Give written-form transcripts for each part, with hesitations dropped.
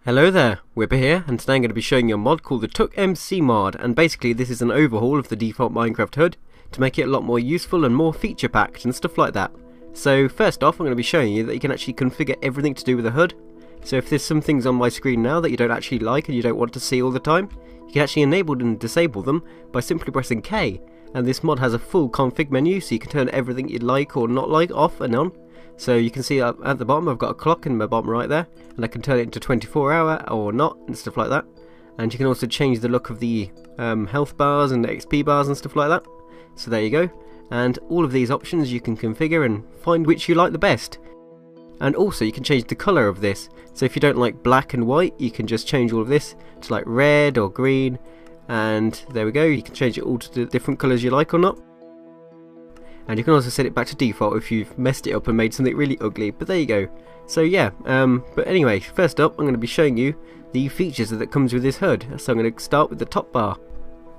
Hello there, Whipper here, and today I'm going to be showing you a mod called the Took MC mod, and basically this is an overhaul of the default Minecraft HUD to make it a lot more useful and more feature packed and stuff like that. So first off I'm going to be showing you that you can actually configure everything to do with the HUD. So if there's some things on my screen now that you don't actually like and you don't want to see all the time, you can actually enable and disable them by simply pressing K, and this mod has a full config menu so you can turn everything you'd like or not like off and on. So you can see at the bottom I've got a clock in my bottom right there, and I can turn it into 24-hour or not and stuff like that. And you can also change the look of the health bars and XP bars and stuff like that. So there you go. And all of these options you can configure and find which you like the best. And also you can change the colour of this. So if you don't like black and white, you can just change all of this to like red or green. And there we go, you can change it all to the different colours you like or not. And you can also set it back to default if you've messed it up and made something really ugly, but there you go. So yeah, but anyway, first up I'm going to be showing you the features that comes with this HUD. So I'm going to start with the top bar.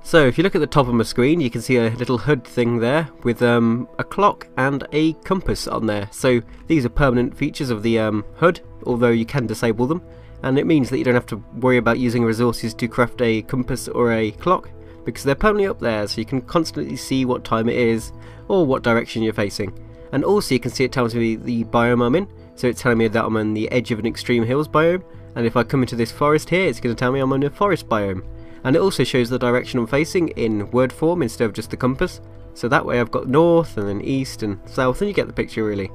So if you look at the top of my screen, you can see a little HUD thing there with a clock and a compass on there. So these are permanent features of the HUD, although you can disable them. And it means that you don't have to worry about using resources to craft a compass or a clock, because they're permanently up there, so you can constantly see what time it is or what direction you're facing. And also you can see it tells me the biome I'm in, so it's telling me that I'm on the edge of an extreme hills biome, and if I come into this forest here it's going to tell me I'm on a forest biome. And it also shows the direction I'm facing in word form instead of just the compass, so that way I've got north and then east and south, and you get the picture really.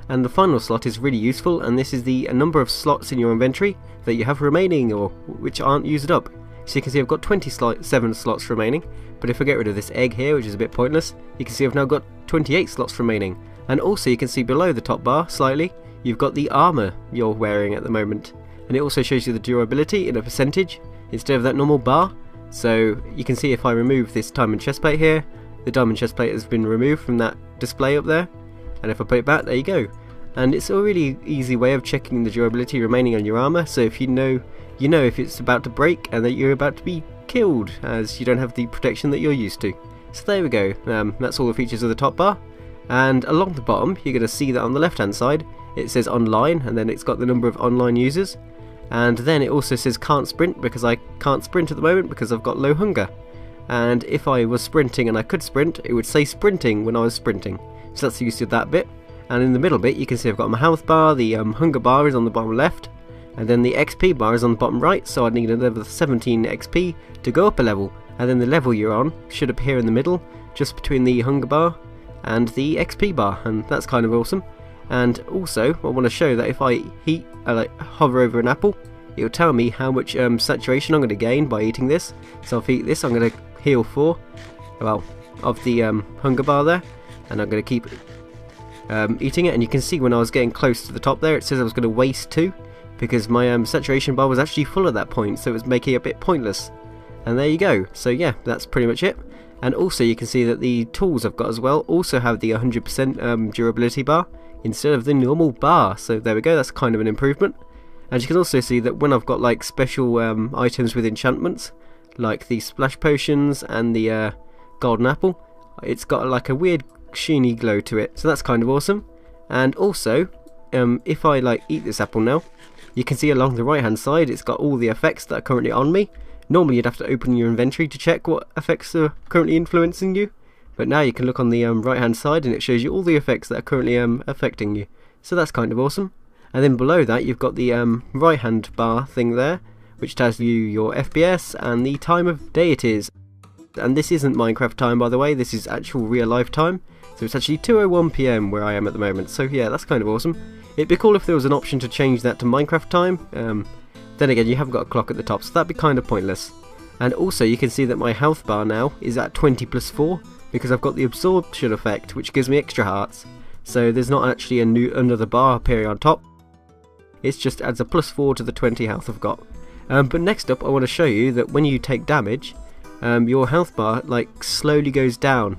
And the final slot is really useful, and this is the number of slots in your inventory that you have remaining or which aren't used up. So you can see I've got 27 slots remaining, but if I get rid of this egg here, which is a bit pointless, you can see I've now got 28 slots remaining. And also you can see below the top bar, slightly, you've got the armour you're wearing at the moment. And it also shows you the durability in a percentage, instead of that normal bar. So you can see if I remove this diamond chestplate here, the diamond chestplate has been removed from that display up there. And if I put it back, there you go. And it's a really easy way of checking the durability remaining on your armour, so if you know if it's about to break and that you're about to be killed, as you don't have the protection that you're used to. So there we go, that's all the features of the top bar. And along the bottom you're going to see that on the left hand side it says online, and then it's got the number of online users. And then it also says can't sprint, because I can't sprint at the moment because I've got low hunger. And if I was sprinting and I could sprint, it would say sprinting when I was sprinting. So that's the use of that bit. And in the middle bit you can see I've got my health bar, the hunger bar is on the bottom left, and then the XP bar is on the bottom right, so I need another 17 XP to go up a level, and then the level you're on should appear in the middle, just between the hunger bar and the XP bar, and that's kind of awesome. And also I want to show that if I hover over an apple, it will tell me how much saturation I'm going to gain by eating this. So if I eat this I'm going to heal 4, well, of the hunger bar there, and I'm going to keep eating it. And you can see when I was getting close to the top there it says I was going to waste 2, because my saturation bar was actually full at that point, so it was making it a bit pointless. And there you go. So yeah, that's pretty much it. And also you can see that the tools I've got as well also have the 100% durability bar instead of the normal bar, so there we go, that's kind of an improvement. And you can also see that when I've got like special items with enchantments, like the splash potions and the golden apple, it's got like a weird sheeny glow to it, so that's kind of awesome. And also if I like eat this apple now, you can see along the right hand side it's got all the effects that are currently on me. Normally you'd have to open your inventory to check what effects are currently influencing you, but now you can look on the right hand side and it shows you all the effects that are currently affecting you, so that's kind of awesome. And then below that you've got the right hand bar thing there, which tells you your FPS and the time of day it is. And this isn't Minecraft time, by the way, this is actual real life time, so it's actually 2:01 PM where I am at the moment, so yeah, that's kind of awesome. It'd be cool if there was an option to change that to Minecraft time. Then again, you haven't got a clock at the top, so that'd be kind of pointless. And also you can see that my health bar now is at 20+4, because I've got the absorption effect, which gives me extra hearts. So there's not actually another bar appearing on top, it just adds a +4 to the 20 health I've got. But next up I want to show you that when you take damage, your health bar like slowly goes down.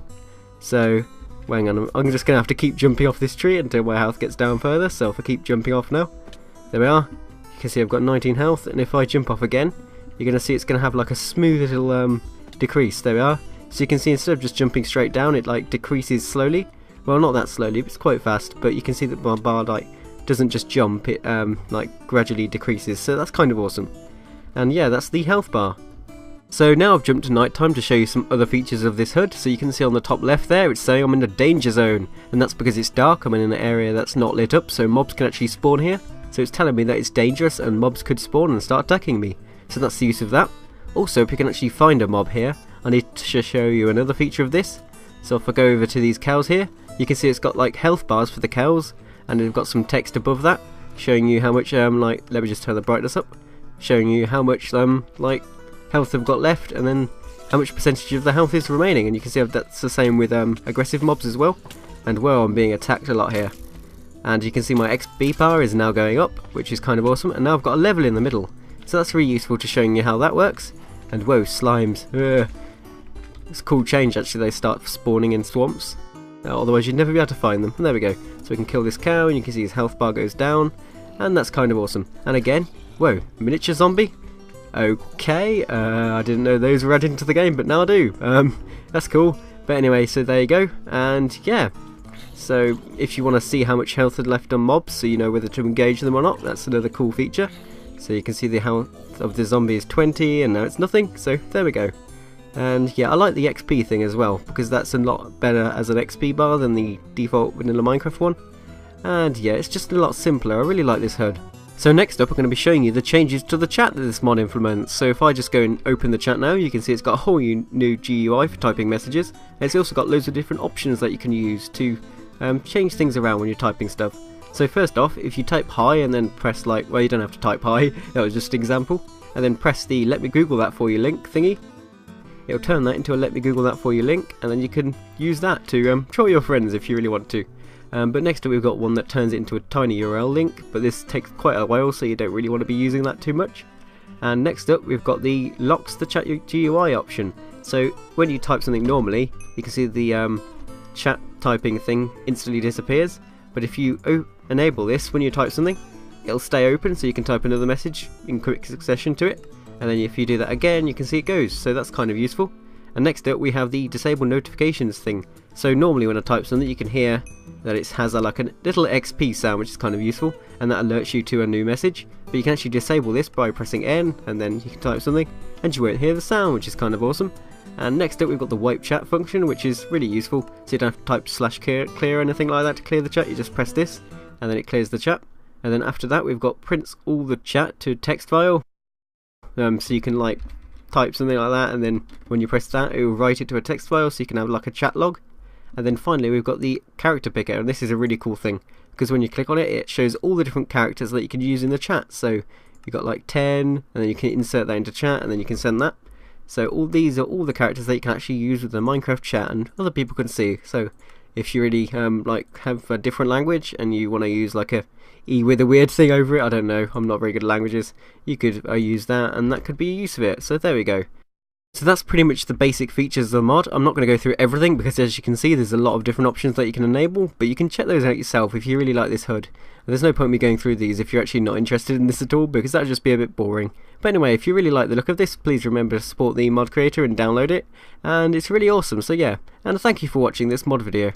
So hang on, I'm just going to have to keep jumping off this tree until my health gets down further, so if I keep jumping off now, there we are. You can see I've got 19 health, and if I jump off again, you're going to see it's going to have like a smooth little decrease, there we are. So you can see instead of just jumping straight down, it like decreases slowly. Well, not that slowly, but it's quite fast, but you can see that my bar like doesn't just jump, it like gradually decreases, so that's kind of awesome. And yeah, that's the health bar. So now I've jumped to nighttime to show you some other features of this HUD. So you can see on the top left there, it's saying I'm in a danger zone, and that's because it's dark. I'm in an area that's not lit up, so mobs can actually spawn here. So it's telling me that it's dangerous and mobs could spawn and start attacking me. So that's the use of that. Also, if you can actually find a mob here, I need to show you another feature of this. So if I go over to these cows here, you can see it's got like health bars for the cows, and we've got some text above that showing you how much like, let me just turn the brightness up, showing you how much like health they've got left, and then how much percentage of the health is remaining. And you can see that's the same with aggressive mobs as well. And well, I'm being attacked a lot here. And you can see my XP bar is now going up, which is kind of awesome. And now I've got a level in the middle, so that's really useful to showing you how that works. And whoa, slimes. Ugh. It's a cool change actually, they start spawning in swamps. Otherwise you'd never be able to find them. And there we go. So we can kill this cow, and you can see his health bar goes down. And that's kind of awesome. And again, whoa, miniature zombie. Okay, I didn't know those were added into the game, but now I do. That's cool. But anyway, so there you go. And yeah, so if you want to see how much health is left on mobs, so you know whether to engage them or not, that's another cool feature. So you can see the health of the zombie is 20, and now it's nothing. So there we go. And yeah, I like the XP thing as well, because that's a lot better as an XP bar than the default vanilla Minecraft one. And yeah, it's just a lot simpler. I really like this HUD. So next up, I'm going to be showing you the changes to the chat that this mod implements. So if I just go and open the chat now, you can see it's got a whole new GUI for typing messages. And it's also got loads of different options that you can use to change things around when you're typing stuff. So first off, if you type hi and then press like, well, you don't have to type hi, that was just an example, and then press the let me Google that for you link thingy, it'll turn that into a let me Google that for you link, and then you can use that to troll your friends if you really want to. But next up we've got one that turns it into a tiny URL link, but this takes quite a while, so you don't really want to be using that too much. And next up we've got the locks the chat GUI option. So when you type something normally, you can see the chat typing thing instantly disappears, but if you enable this when you type something, it'll stay open, so you can type another message in quick succession to it, and then if you do that again you can see it goes, so that's kind of useful. And next up we have the disable notifications thing. So normally when I type something you can hear that it has like a little XP sound, which is kind of useful, and that alerts you to a new message. But you can actually disable this by pressing N, and then you can type something and you won't hear the sound, which is kind of awesome. And next up we've got the wipe chat function, which is really useful, so you don't have to type /clear or anything like that to clear the chat. You just press this and then it clears the chat. And then after that we've got prints all the chat to text file, so you can like type something like that, and then when you press that it will write it to a text file, so you can have like a chat log. And then finally we've got the character picker, and this is a really cool thing, because when you click on it, it shows all the different characters that you can use in the chat. So you've got like 10, and then you can insert that into chat, and then you can send that. So all these are all the characters that you can actually use with the Minecraft chat, and other people can see. So if you really like have a different language and you want to use like a E with a weird thing over it, I don't know, I'm not very good at languages, you could use that, and that could be a use of it. So there we go. So that's pretty much the basic features of the mod. I'm not going to go through everything, because as you can see there's a lot of different options that you can enable, but you can check those out yourself if you really like this HUD. There's no point me going through these if you're actually not interested in this at all, because that would just be a bit boring. But anyway, if you really like the look of this, please remember to support the mod creator and download it, and it's really awesome. So yeah, and thank you for watching this mod video.